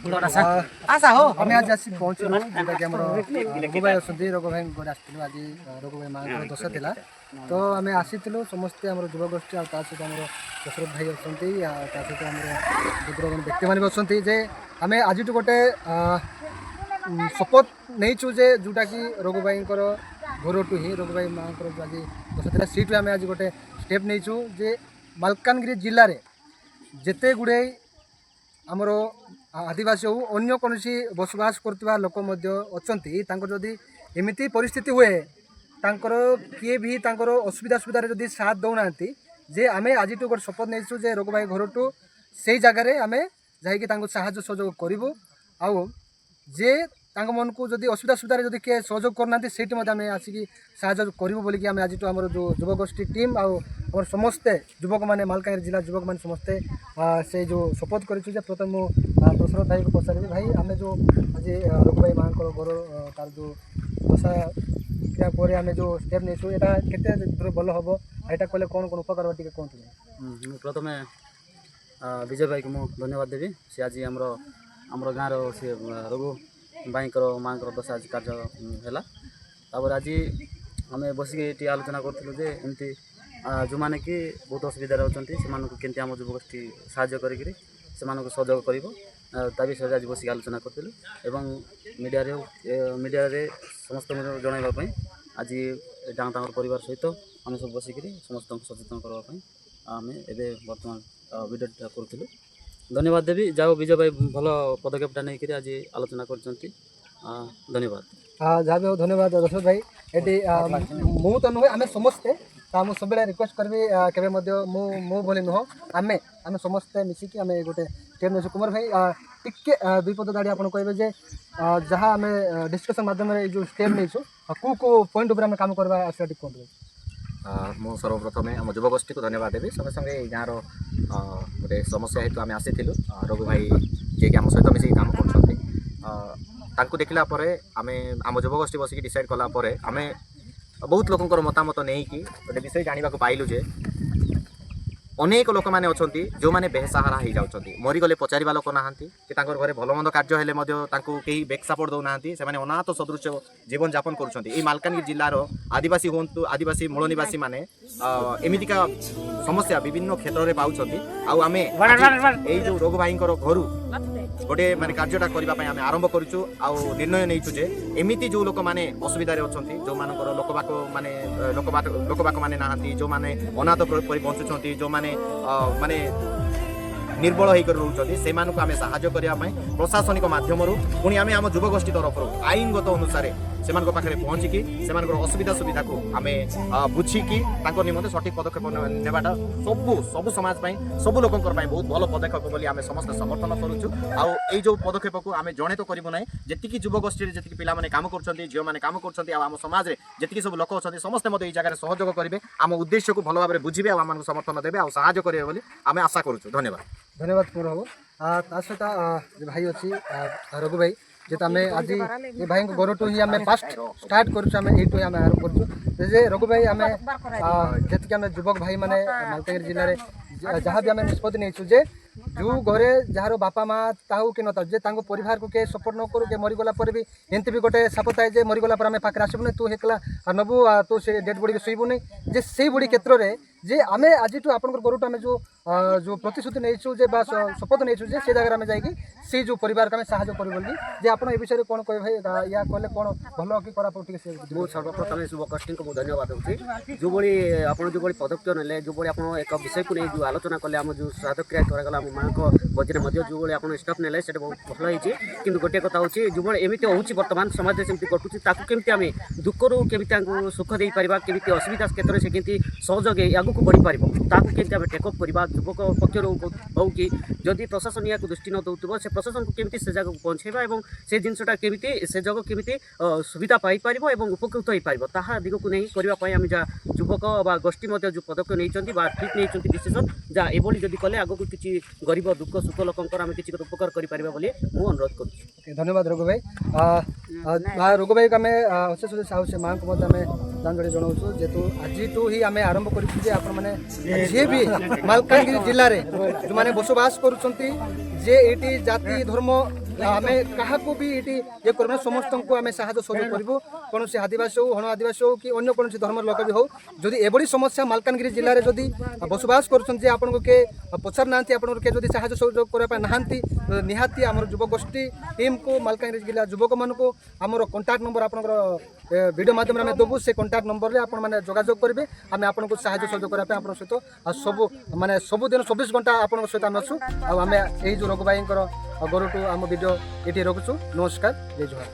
आशा हो आम आज आसी पहुँचलु जोटा कि रघु भाई अच्छा रघु भाई घर आसलु आज रघु भाई माँ दश था तो आम आसीलु समस्ते आम युवगोष्ठी सहित आम दशरथ भाई अच्छा सहित आम बुद्ध व्यक्ति मैंने अच्छा जे आम आज गोटे शपथ नहीं जे जोटा कि रघु भाई घर टू ही रघु भाई माँ आज दश था सीट आम आज गोटे स्टेप नहीं जे मालकानगिरी जिले में जिते गुड़े आमर आदिवासी हो अन्य कौन बसवास करता लोक अच्छा जदि एमती परिस्थिति हुए तांकर किए भी तांकर असुविधा सुविधा जदि साथ दौना जे आम आज गोटे शपथ नहीं जे रघु भाई घर टू से जगार आम जा साहाय्य सहयोग करूँ आउ जे मन को जदि असुविधा सुविधा जदि किए सहयोग करना आम आसिक साहय करूँ बोलिकी आम आज आम जो युवगोष्ठी टीम आम समस्ते युवक मैंने मालकानगिरी जिला युवक मैंने समस्ते से जो शपथ कर प्रथम दशरथ भाई को पचारि भाई आम जो आज रघु भाई माँ घर तार जो दशा क्रिया आम जो स्टेप नहीं यहाँ के भल हम यहाँ कले कौन कौन उपकार टे कहते प्रथम विजय भाई को मुझे धन्यवाद देवी सी आज आमर गाँव सी रघु भाई माँ दशा आज कार्य है आज आम बसिक आलोचना करूँ जे एमती जो मैंने कि बहुत असुविधा अच्छा से आम युवगोष्ठी साहाय्य करी सहयोग कर विषय आज बसिक आलोचना करूँ एवं मीडिया रे समस्त जनवाई आज गाँव परिवार सहित आम सब बसिक समस्त सचेतन करने आम ए बर्तमान वीडियो करूँ धन्यवाद देवी जाओ विजय भाई भल पदक्षेपटा नहीं आज आलोचना कर धन्यवाद जहाँ भी धन्यवाद दशरथ भाई ये मु तो नुहे आम समस्ते मुझे सब रिक्वेस्ट करी के मु भली नुह आम आम समस्ते मिसिकी आम गोटे स्टेप नहीं कुमार भाई टिके दुई पद दाड़ी आप कहे जहाँ आम डिस्कसन मध्यम जो स्टेप नहीं कौ कौ पॉइंट उपर आम काम करवा आसा कहते मु सर्वप्रथम आम युवगोष्ठी को धन्यवाद देवी संगे संगे गाँव गोटे समस्या हेतु आम आसी रघु भाई जी आम सहित मिसिक काम कर देखला आम आम युवगोष्ठी बसिक डिसाइड कलापर आम बहुत लोकंर मतामत नहीं कि गोटे विषय जानवा पाइलु जे अनेक लोक मैंने अच्छा जो मैंने बेसहारा हो जाती मरीगले पचारा लोक ना कि घरे भल मंद कार्य हेले कहीं बैक सपोर्ट दौना से अनाथ सदृश जीवन यापन कर मालकानगिरी जिलार आदिवासी हूँ आदिवासी मूल निवासी मैंने एमतीका समस्या विभिन्न क्षेत्र में पाँच आम यही जो रघु भाई घर गोटे माने कार्यटा करने आम आरंभ करूँ आउ निर्णय नहीं एमती जो लोक मैंने असुविधा अच्छा जो मान लोकबाक माने लोकबाक माने ना जो मैंने अनाथ बंचुंट जो माने माने निर्बल होकर रोचे से आम साहाय्य करने प्रशासनिक मध्यम पुणी आम आम युवगोष्ठी तरफ आईनगत अनुसार से पाखे पहुँचिकी से असुविधा सुविधा को आम बुझिकी निमंते सठिक पदक्षेप नेबाटा सबू समाज सबू लोक बहुत भल पदक्षेप बोली आम समस्त समर्थन करुँ आउ जो पदक्षेप को आम जड़े तो करूँ ना जी युवगोष्ठी जी पिला काम कर झील मैंने काम कर समाज में जी सब लोक अच्छा समस्ते मत जगह सहयोग करेंगे आम उद्देश्य को भल भाव बुझे आम समर्थन देवे आ साहय करेंगे बोली आम आशा करूँ धन्यवाद पूर्ण हम ता सहित भाई अच्छी रघु भाई जेत आम आज ये भाई घर टू ही आम फास्ट स्टार्ट करूँ आम आरंभ करूँ रघु भाई आम जी आम युवक भाई मैंने मालकानगिरी जिले में जहाँ भी आम निष्पत्ति नहीं जे जो घरे जार बापा माँ ताऊ कि नता जे परिवार को के सपोर्ट न करूँ के मरीगला भी एमती भी गोटे साप थाए जे मरीगला आम पाखे आसबुनी तू हेकला नबू तू से डेड बॉडी शुबुनी जे से बड़ी क्षेत्र में जे आम आज आप घर आम जो प्रतिश्रुति नहीं शपथ नहीं से जगह आम जा जो परिवार को साहय करूँ बोली जे आप विषय कौन कहे भाई या कहले कौन भल कि खराब सर्वप्रथम युवगोष्ठी को धन्यवाद दूसरी जो भाई आप जो पदक्षेप ने जो भाई आप एक विषय को नहीं जो आलोचना कले आम जो श्राद्ध क्रिया करागला माँ बजे जो भाई आप स्टेप ने बहुत भल होती कि गोटे कथा हूँ जो भाई एमती हो बर्तमान समाज से घटुची केमती आम दुखरू केमी सुख दे पार केमी असुविधा क्षेत्र से केमती सहयोग आगू बढ़ी पार केमती आम टेकअप करवा युवक पक्षर हो कि जदि प्रशासन या दृष्टि न दौर से प्रशासन को केमती से जगह पहुँचेगा और से जिनटा केमती से जगह केमती सुविधा पाइपर और उपकृत हो पार ता दिग को नहीं करने आम जहाँ युवक बा गोष्ठी जो पदक्षेप नहीं ठीक नहीं डिसीजन जहाँ एभली जदि कले आगक किसी गरीब दुख सुख लोकंर आम किसी उपकार करें मुझे अनुरोध करूँ। धन्यवाद रघु भाई रघु भाई को आम अशेष अशेष माँ को ଜାଣି ଜଣାଉଛୁ ଯେହେତୁ ଆଜିଠୁ ହିଁ ଆମେ ଆରମ୍ଭ କରିଛୁ ଯେ ଆପଣମାନେ ଯିଏ ବି ମାଲକାନଗିରି ଜିଲ୍ଲାରେ ଯେଉଁମାନେ ବସବାସ କରୁଛନ୍ତି ଯେ ଏଇଠି ଜାତି ଧର୍ମ ଆମେ କାହାକୁ ବି ଏଇଠି ଇଏ କରିବୁ ନା ସମସ୍ତଙ୍କୁ ଆମେ ସାହାଯ୍ୟ ସହଯୋଗ କରିବୁ କୌଣସି ଆଦିବାସୀ ହଉ ହଣ ଆଦିବାସୀ ହଉ କି ଅନ୍ୟ କୌଣସି ଧର୍ମର ଲୋକ ବି ହଉ ଯଦି ଏଭଳି ସମସ୍ୟା ମାଲକାନଗିରି ଜିଲ୍ଲାରେ ଯଦି ବସବାସ କରୁଛନ୍ତି ଯେ ଆପଣଙ୍କୁ କିଏ ପଚାରୁନାହାନ୍ତି ଆପଣଙ୍କୁ କିଏ ଯଦି ସାହାଯ୍ୟ ସହଯୋଗ କରିବା ପାଇଁ ନାହାନ୍ତି ନିହାତି ଆମର ଯୁବଗୋଷ୍ଠୀ ଟିମ୍କୁ ମାଲକାନଗିରି ଜିଲ୍ଲା ଯୁବକମାନଙ୍କୁ ଆମର କଣ୍ଟାକ୍ଟ ନମ୍ବର ଆପଣଙ୍କର ଭିଡ଼ିଓ ମାଧ୍ୟମରେ ଆମେ ଦେବୁ ସେ କଣ୍ଟାକ୍ଟ ନମ୍ବରରେ ଆପଣମାନେ ଯୋଗାଯୋଗ କରିବେ ଆମେ ଆପଣଙ୍କୁ ସାହାଯ୍ୟ ସହଯୋଗ କରିବା ପାଇଁ ଆପଣଙ୍କ ସହିତ ଆଉ ସବୁଦିନ 24 ଘଣ୍ଟା ଆପଣଙ୍କ ସହିତ ଆମେ ଅଛୁ ଆଉ ଆମେ ଏଇ ଯେଉଁ ରଘୁ ଭାଇଙ୍କର ଗରୁଠୁ ଆମ ଭିଡ଼ିଓ ଏଠି ରଖୁଛୁ ନମସ୍କାର ଜୟ ଜୁହାର।